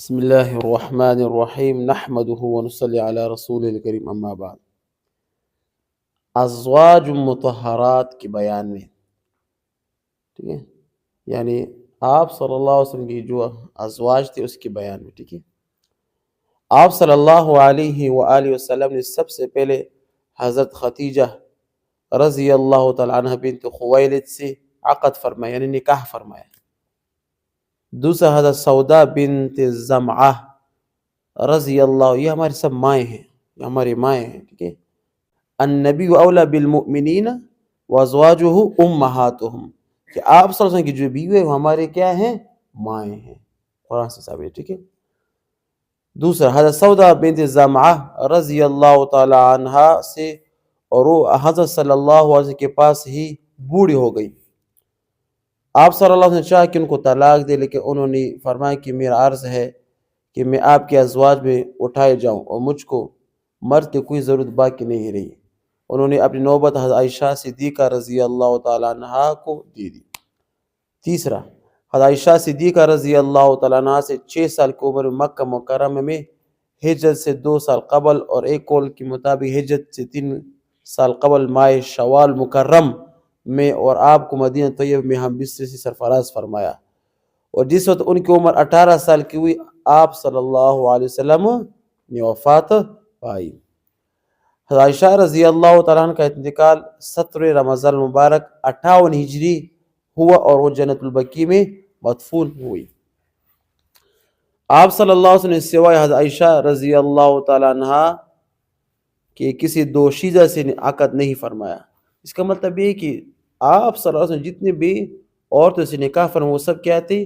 بسم اللہ الرحمن الرحیم نحمده ونصلی علی رسول الکریم اما بعد. ازواج مطہرات کے بیان میں ٹھیک ہے، یعنی آپ صلی اللہ علیہ وسلم کی جو ازواج تھے اس کے بیان میں. ٹھیک ہے، آپ صلی اللہ علیہ وآلہ وسلم نے سب سے پہلے حضرت خدیجہ رضی اللہ تعالی عنہ بنت خویلد سے عقد فرمایا، یعنی نکاح فرمایا. دوسرا حضرت سودا بنت زمعہ رضی اللہ، یہ ہمارے سب مائیں ہیں، یہ ہماری مائیں ہیں. ٹھیک ہے، النبی اولا بالمؤمنین وازواجہ امہاتہم، کہ آپ صلی اللہ علیہ وسلم کی جو بیوی ہے وہ ہمارے کیا ہیں؟ مائیں ہیں. قرآن سے ثابت ہے. ٹھیک ہے، دوسرا حضرت سودا بنت زمعہ رضی اللہ تعالی عنہ سے، اور وہ حضرت صلی اللہ علیہ وسلم کے پاس ہی بوڑھی ہو گئی. آپ صلی اللہ علیہ وسلم چاہ کہ ان کو طلاق دے، لیکن انہوں نے فرمایا کہ میرا عرض ہے کہ میں آپ کے ازواج میں اٹھائے جاؤں اور مجھ کو مرد کی کوئی ضرورت باقی نہیں رہی. انہوں نے اپنی نوبت حضرت عائشہ صدیقہ رضی اللہ تعالیٰ عنہ کو دے دی. تیسرا حضرت عائشہ صدیقہ رضی اللہ تعالیٰ عنہ سے 6 سال کی عمر میں مکہ مکرمہ میں ہجرت سے 2 سال قبل، اور ایک قول کے مطابق ہجرت سے 3 سال قبل ماہ شوال مکرم میں، اور آپ کو مدینہ طیبہ میں ہم بستر سے سرفراز فرمایا. اور جس وقت ان کی عمر 18 سال کی ہوئی، آپ صلی اللہ علیہ وسلم نے وفات پائی. حضرت عائشہ رضی اللہ تعالیٰ عنہ کا انتقال 17 رمضان المبارک 58 ہجری ہوا، اور وہ جنت البقیع میں مدفون ہوئی. آپ صلی اللہ علیہ وسلم نے سوائے حضرت عائشہ رضی اللہ تعالیٰ عنہ کہ کسی دوشیزہ سے عقد نہیں فرمایا. اس کا مطلب یہ ہے کہ آپ صلی اللہ علیہ وسلم جتنے بھی عورتوں سے نکاح فرمایا وہ سب کیا تھی؟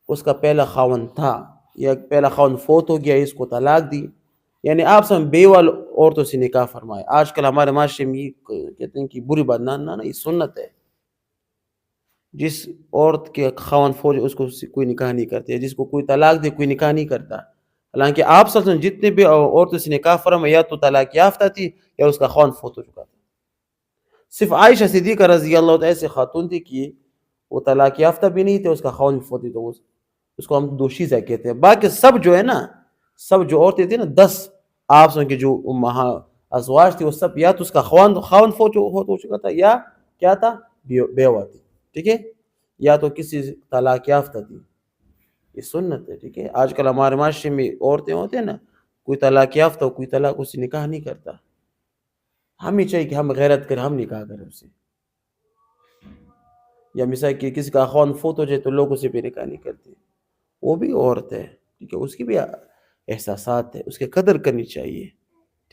اس کا پہلا خاوند تھا، یا پہلا خاوند فوت ہو گیا، اس کو طلاق دی. یعنی آپ صلی اللہ علیہ وسلم بیوہ عورتوں سے نکاح فرمایا. آج کل ہمارے معاشرے میں یہ کہتے ہیں کہ بری بات، نہ یہ سنت ہے. جس عورت کے خاوند فوت اس کو کوئی نکاح نہیں کرتے، جس کو کوئی طلاق دے کوئی نکاح نہیں کرتا. حالانکہ آپ صلی اللہ علیہ وسلم جتنے بھی عورتوں سے نکاح فرمایا یا تو طلاق یافتہ تھی یا اس کا خاوند فوت ہو چکا تھا. صرف عائشہ صدیقہ رضی اللہ تعالیٰ ایسے خاتون تھی کہ وہ طلاق یافتہ بھی نہیں تھے، اس کا خاوند بھی فوت تھی، تو اس کو ہم دوشیزہ کہتے ہیں. باقی سب جو ہے نا، سب جو عورتیں تھیں نا 10 آپ کی جو ازواج تھی، وہ سب یا تو اس کا خاوند فوت ہو چکا تھا، یا کیا تھا؟ بیوہ تھی. ٹھیک ہے، یا تو کسی طلاق یافتہ تھی. یہ سنت ہے. ٹھیک ہے، آج کل ہمارے معاشرے میں عورتیں ہوتے ہیں نا، کوئی طلاق یافتہ ہو، کوئی طلاق اس سے نکاح نہیں کرتا. ہمیں چاہیے کہ ہم غیرت کریں، ہم نکاح کریں اس سے. یا مثال کہ کسی کا خاوند فوت ہو جائے تو لوگ اسے بھی نکاح نہیں کرتے. وہ بھی عورت ہے، ٹھیک ہے، اس کی بھی احساسات ہے، اس کی قدر کرنی چاہیے.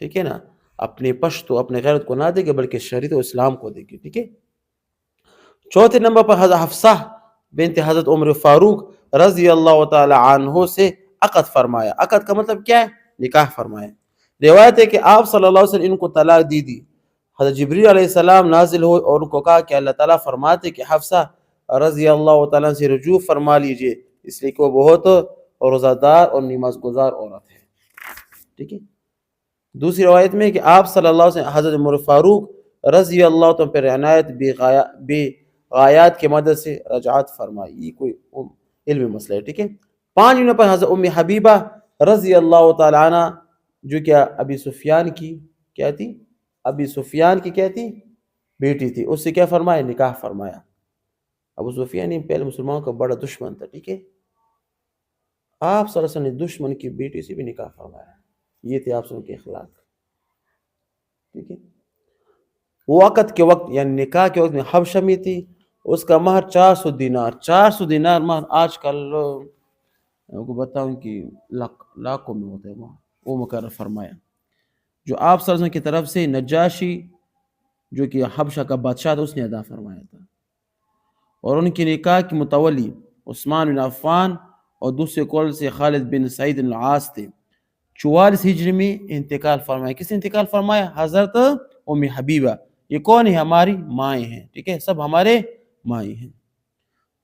ٹھیک ہے نا، اپنے پشت و اپنے غیرت کو نہ دے گے بلکہ شریعت و اسلام کو دے گے. ٹھیک ہے. چوتھے نمبر پر حضرت حفصہ بنت حضرت عمر فاروق رضی اللہ تعالی عنہ سے عقد فرمایا. عقد کا مطلب کیا ہے؟ نکاح فرمایا. روایت ہے کہ آپ صلی اللہ علیہ وسلم ان کو طلاق دی. حضرت جبریل علیہ السلام نازل ہوئے اور ان کو کہا کہ اللہ تعالیٰ فرماتے کہ حفصہ رضی اللہ تعالیٰ سے رجوع فرما لیجئے، اس لیے کہ وہ بہت روزہ دار اور نماز گزار عورت ہے. ٹھیک ہے. دوسری روایت میں کہ آپ صلی اللہ علیہ وسلم حضرت عمر فاروق رضی اللہ تعالیٰ پر عنایت بے غایات کے مدد سے رجعت فرمائی. یہ کوئی علمی مسئلہ ہے. ٹھیک ہے. 5 نمبر پر حضرت ام حبیبہ رضی اللہ تعالیٰ عنہ، جو کیا ابی سفیان کی کیا تھی؟ ابی سفیان کی کیا تھی؟ بیٹی تھی. اس سے کیا فرمایا؟ نکاح فرمایا. ابو سفیان پہلے مسلمانوں کا بڑا دشمن تھا. ٹھیک ہے، آپ صلی اللہ علیہ وسلم نے دشمن کی بیٹی سے بھی نکاح فرمایا. یہ تھے آپ صلی اللہ علیہ وسلم کے اخلاق. ٹھیک ہے. وہ وقت کے وقت یعنی نکاح کے وقت میں حبشہ میں تھی. اس کا مہر 400 دینار. 400 دینار مہر آج کل میں کو بتاؤں کہ لاکھوں میں ہوتا ہے. وہ مقرر فرمایا جو آپ صلی اللہ علیہ وسلم کی طرف سے نجاشی جو کہ حبشہ کا بادشاہ تھا اس نے ادا فرمایا تھا. اور ان کی نکاح کی متولی عثمان بن عفان اور دوسرے قول سے خالد بن سعید العاص تھے. 44 ہجری میں انتقال فرمایا. کس نے انتقال فرمایا؟ حضرت ام حبیبہ. یہ کون ہے؟ ہماری مائیں ہیں. ٹھیک ہے، سب ہمارے مائیں ہیں.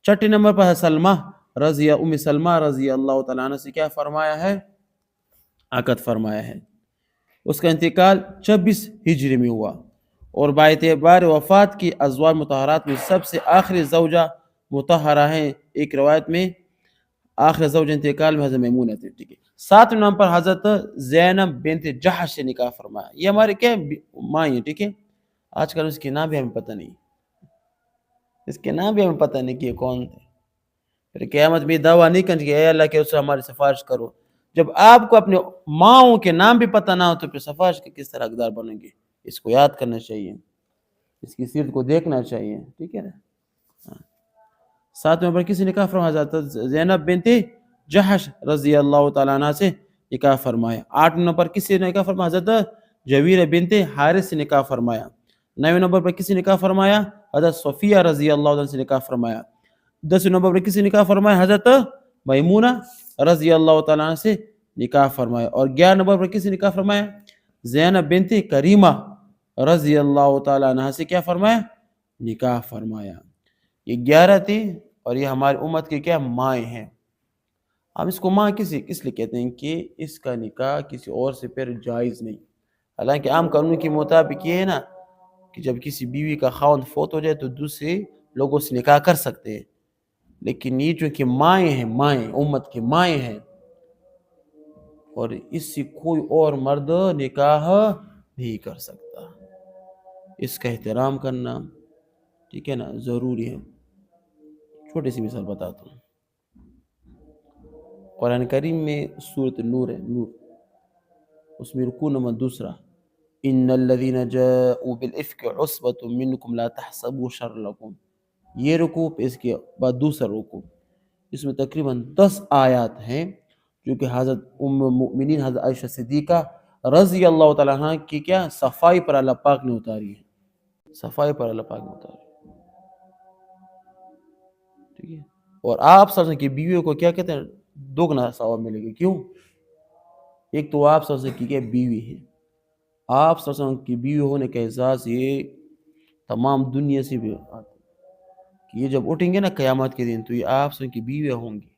6 نمبر پر سلمہ ام سلمہ رضی اللہ تعالیٰ عنہ سے کیا فرمایا ہے؟ عقد فرمایا ہے. اس کا انتقال 26 ہجری میں ہوا. اور باعتبار وفات کی ازواج مطہرات میں سب سے آخری زوجہ مطہرہ ہیں. ایک روایت میں آخر زوج انتقال میں حضرت میمونہ تھے. ٹھیک ہے. 7 نمبر پر حضرت زینب بنت جحش سے نکاح فرمایا. یہ ہمارے کیا ماں ہیں. ٹھیک ہے. آج کل اس کے نام بھی ہمیں پتہ نہیں، اس کے نام بھی ہمیں پتہ نہیں کہ یہ کون تھے. پھر قیامت میں دعویٰ نہیں کریں کہ اے اللہ کے رسول ہماری سفارش کرو. جب آپ کو اپنے ماؤں کے نام بھی پتہ نہ ہو تو پھر سفارش کے کس طرح حقدار بنیں گے؟ اس کو یاد کرنا چاہیے، اس کی سیرت کو دیکھنا چاہیے. ٹھیک ہے نا. 7 نمبر کسی نکاح فرمایا حضرت زینب بنت جحش رضی اللہ تعالیٰ عنہ سے نکاح فرمایا. 8 نمبر پر کسی نکاح فرمایا حضرت جویر بنت حارث سے نکاح فرمایا. 9 نمبر پر کسی نکاح فرمایا حضرت صفیہ رضی اللہ عنہ سے نکاح فرمایا. 10 نمبر پر کسی نکاح فرمایا حضرت میمونہ رضی اللہ تعالیٰ عنہ سے نکاح فرمایا. اور 11 نمبر پر کسی نکاح فرمایا زینب بنت کریمہ رضی اللہ تعالیٰ عنہ سے کیا فرمایا؟ نکاح فرمایا. یہ 11 تھی اور یہ ہماری امت کے کیا مائیں ہیں. ہم اس کو ماں اس لیے کہتے ہیں کہ اس کا نکاح کسی اور سے پھر جائز نہیں. حالانکہ عام قانون کے مطابق یہ ہے نا کہ جب کسی بیوی کا خاوند فوت ہو جائے تو دوسرے لوگوں سے نکاح کر سکتے ہیں، لیکن یہ چونکہ مائیں ہیں، مائیں امت کے مائیں ہیں، اور اس سے کوئی اور مرد نکاح نہیں کر سکتا. اس کا احترام کرنا ٹھیک ہے نا ضروری ہے. چھوٹی سی مثال بتاتا ہوں. قرآن کریم میں سورۃ نور ہے، نور، اس میں رکوع نمبر 2 ان الذين جاءوا بالافك عصبة منكم لا تحسبوا شر لكم. یہ رکوع پہ اس کے بعد دوسرا رکوع، اس میں تقریباً 10 آیات ہیں جو کہ حضرت ام المؤمنین حضرت عائشہ صدیقہ رضی اللہ تعالیٰ عنہ کی کیا صفائی پر اللہ پاک نے اتاری ہے. صفائی پر اللہ پاک نے اتاری. ٹھیک ہے. اور آپ صلی اللہ علیہ وسلم کی بیویوں کو کیا کہتے ہیں؟ دگنا ثواب ملے گا. کیوں؟ ایک تو آپ صلی اللہ علیہ وسلم کی کیا بیوی ہے. آپ صلی اللہ علیہ وسلم کی بیوی ہونے کا اعزاز یہ تمام دنیا سے بھی آتا ہے کہ یہ جب اٹھیں گے نا قیامت کے دن تو یہ آپ صلی اللہ علیہ وسلم کی بیویاں ہوں گی.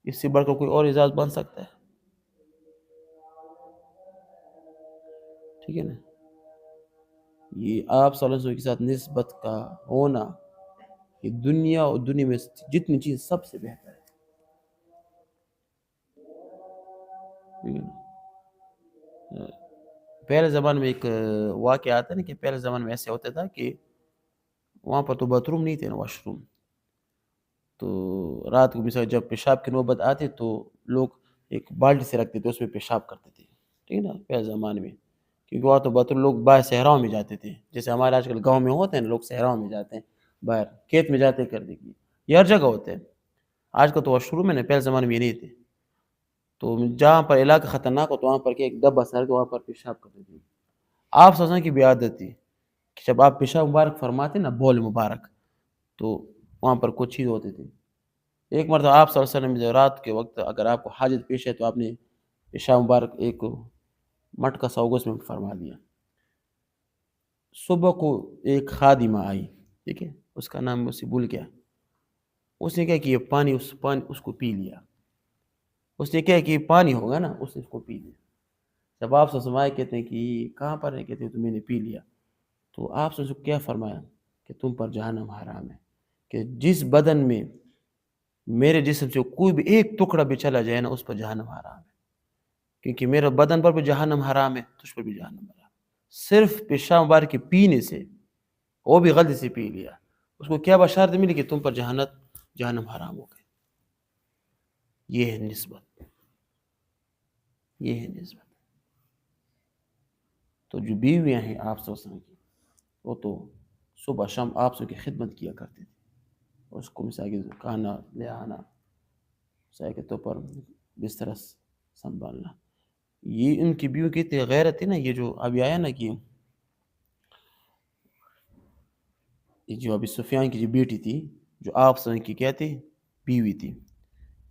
اس سے بڑھ کر کوئی اور اعزاز بن سکتا ہے؟ ٹھیک ہے نا. یہ آپ صلی اللہ علیہ وسلم کے ساتھ نسبت کا ہونا یہ دنیا اور دنیا میں جتنی چیز سب سے بہتر ہے. پہلے زمانے میں ایک واقعہ آتا ہے نا کہ پہلے زمانے میں ایسے ہوتا تھا کہ وہاں پر تو باتھ روم نہیں تھے نا، واش روم. تو رات کو مثال جب پیشاب کی نوبت آتی تو لوگ ایک بالٹی سے رکھتے تھے، اس میں پیشاب کرتے تھے. ٹھیک ہے نا. پہلے زمانے میں کیونکہ وہاں تو باتھ روم لوگ باہر صحراؤں میں جاتے تھے، جیسے ہمارے آج کل گاؤں میں ہوتے ہیں نا، لوگ صحراؤں میں جاتے ہیں، باہر کھیت میں جاتے کرنے کی. یہ ہر جگہ ہوتے ہیں. آج کل تو واش روم ہے نا، پہلے زمانے میں یہ نہیں تھے. تو جہاں پر علاقہ خطرناک ہو تو وہاں پر کیا ایک ڈبہ سر کے وہاں پر پیشاب کرتے تھے. آپ صلی اللہ علیہ وسلم کی بھی عادت تھی کہ جب آپ پیشاب مبارک فرماتے نا، بول مبارک، تو وہاں پر کچھ چیز ہوتی تھی. ایک مرتبہ آپ صلی اللہ علیہ وسلم رات کے وقت اگر آپ کو حاجت پیش ہے تو آپ نے پیشاب مبارک ایک مٹکا سوگس میں فرما دیا. صبح کو ایک خادمہ آئی، ٹھیک ہے، اس کا نام اسے بھول گیا. اس نے کیا کہ یہ پانی اس کو پی لیا. اس نے کیا کہ یہ پانی ہوگا نا، اس نے اس کو پی لیا. جب آپ سے سمائے کہتے ہیں کہ کہاں پر ہے، کہتے ہیں تو میں نے پی لیا. تو آپ سے کیا فرمایا کہ تم پر جہنم حرام ہے، کہ جس بدن میں میرے جسم سے کوئی بھی ایک ٹکڑا بھی چلا جائے نا اس پر جہنم حرام ہے. کیونکہ میرے بدن پر بھی جہنم حرام ہے، تجھ پر بھی جہنم حرام. صرف پیشاب مبارک کے پینے سے، وہ بھی غلطی سے پی لیا، اس کو کیا بشارت ملی کہ تم پر جہنم حرام ہو گئے. یہ ہے نسبت، یہ ہے نسبت. تو جو بیویاں ہیں آپ صلی اللہ علیہ وسلم کی، وہ تو صبح شام آپ سے کی خدمت کیا کرتے تھے. اس کو مثال کے کھانا لے آنا، مثال کے طور پر بستر سنبھالنا. یہ ان کی بیوی کی اتنی غیرت تھی نا. یہ جو ابھی آیا نا کہ یہ جو ابھی سفیان کی جو بیٹی تھی جو آپ صلی اللہ علیہ وسلم کی کیا تھی بیوی تھی،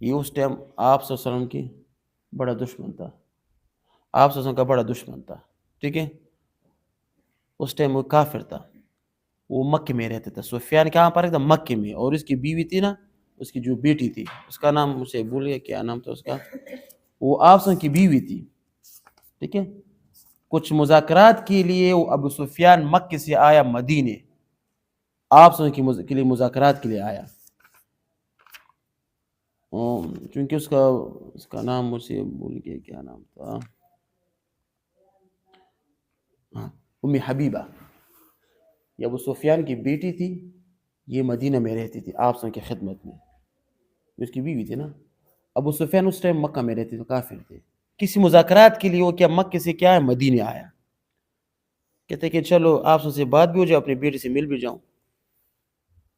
یہ اس ٹائم آپ صلی اللہ علیہ وسلم کی بڑا دشمن تھا. آپ صلی اللہ علیہ وسلم کا بڑا دشمن تھا. ٹھیک ہے. اس ٹائم وہ کافر تھا، وہ مکے میں رہتا تھا. سفیان کہاں پر رہتا؟ مکے میں. اور اس کی بیوی تھی نا، اس کی جو بیٹی تھی، اس کا نام مجھے بھول گیا کیا نام تھا اس کا، وہ آپ صلی اللہ علیہ وسلم کی بیوی تھی. ٹھیک ہے. کچھ مذاکرات کے لیے وہ ابو سفیان مکے سے آیا مدینے، آپ صلی اللہ علیہ وسلم کے لیے مذاکرات کے لیے آیا. چونکہ اس کا نام مجھے بھول گیا، کیا نام تھا، ہاں، ام حبیبہ، یہ ابو سفیان کی بیٹی تھی، یہ مدینہ میں رہتی تھی آپ کی خدمت میں، اس کی بیوی تھی نا۔ ابو سفیان اس ٹائم مکہ میں رہتے تھے، کافر تھے، کسی مذاکرات کے لیے وہ کیا مکہ سے کیا ہے مدینہ آیا، کہتے کہ چلو آپ سے بات بھی ہو جائے، اپنی بیٹی سے مل بھی جاؤں،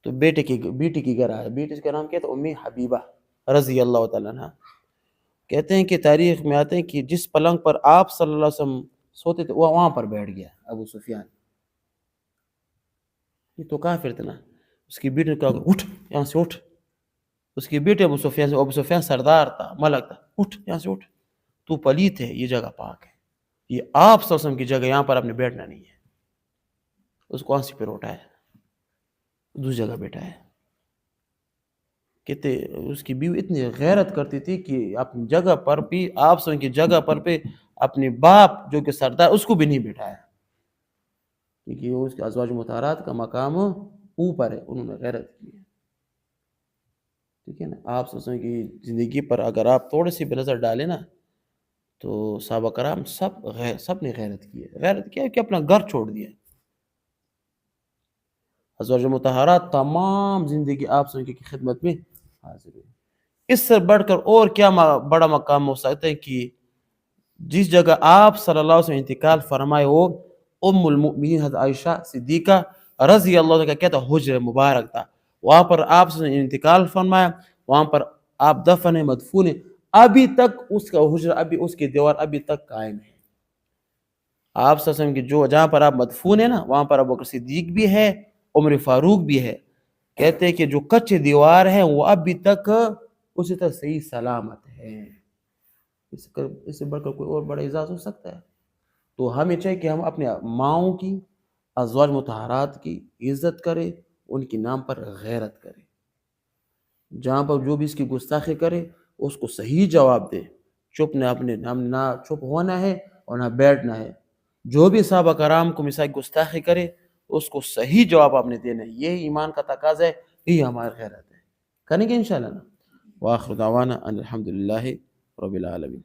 تو بیٹی کی گھر آیا، بیٹی کا نام کیا تھا، ام حبیبہ رضی اللہ تعالیٰ عنہ۔ کہتے ہیں کہ تاریخ میں آتے ہیں کہ جس پلنگ پر آپ صلی اللہ علیہ وسلم سوتے تھے وہ وہاں پر بیٹھ گیا ابو سفیان، یہ تو کافر تھا نا، اس کی بیٹی نے کہا اٹھ یہاں سے اٹھ، اس کی بیٹی ابو سفیان سردار تھا، ملک تھا، اٹھ یہاں سے اٹھ، تو پلیت ہے، یہ جگہ پاک ہے، یہ آپ صلی اللہ علیہ وسلم کی جگہ، یہاں پر آپ نے بیٹھنا نہیں ہے۔ اس کو آنسی پہ اٹھایا، دوسری جگہ بیٹھا ہے۔ کہتے اس کی بیوی اتنی غیرت کرتی تھی کہ اپنی جگہ پر بھی آپ صلی اللہ علیہ وسلم کی جگہ پر پہ اپنے باپ جو کہ سردار اس کو بھی نہیں بٹھایا، کیونکہ وہ اس کے ازواج مطہرات کا مقام اوپر ہے، انہوں نے غیرت کی ہے، ٹھیک ہے نا۔ آپ صلی اللہ علیہ وسلم کی زندگی پر اگر آپ تھوڑی سی بھی نظر ڈالیں نا تو صحابہ کرام سب نے غیرت کی ہے، غیرت کیا کہ اپنا گھر چھوڑ دیا، ازواج مطہرات تمام زندگی آپ صلی اللہ علیہ وسلم کی خدمت میں حاضر ہوئی۔ اس سے بڑھ کر اور کیا بڑا مقام ہو سکتا ہے کہ جس جگہ آپ صلی اللہ علیہ وسلم انتقال فرمائے ہو، ام المؤمنین حضرت عائشہ صدیقہ رضی اللہ عنہ کا کیا تھا، حجر مبارک تھا، وہاں پر آپ صلی اللہ علیہ وسلم انتقال فرمایا، وہاں پر آپ دفن ہیں، مدفون ہیں، ابھی تک اس کا حجر، ابھی اس کی دیوار ابھی تک قائم ہے۔ آپ صلی اللہ علیہ وسلم کی جہاں پر آپ مدفون ہیں نا، وہاں پر ابوبکر صدیق بھی ہے، عمر فاروق بھی ہے، کہتے ہیں کہ جو کچے دیوار ہیں وہ ابھی تک اسی طرح صحیح سلامت ہے۔ اس سے بڑھ کر کوئی اور بڑا اعزاز ہو سکتا ہے؟ تو ہمیں چاہیے کہ ہم اپنے ماؤں کی، ازواج مطہرات کی عزت کریں، ان کے نام پر غیرت کریں، جہاں پر جو بھی اس کی گستاخی کرے اس کو صحیح جواب دے، چپ نہ اپنے نہ چپ ہونا ہے اور نہ بیٹھنا ہے، جو بھی صحابہ کرام کو مثال گستاخی کرے اس کو صحیح جواب آپ نے دینا ہے، یہ ایمان کا تقاضا ہے، یہ ہماری غیرت ہے، کریں گے انشاءاللہ نا۔ وآخر دعوانا ان الحمدللہ رب العالمین۔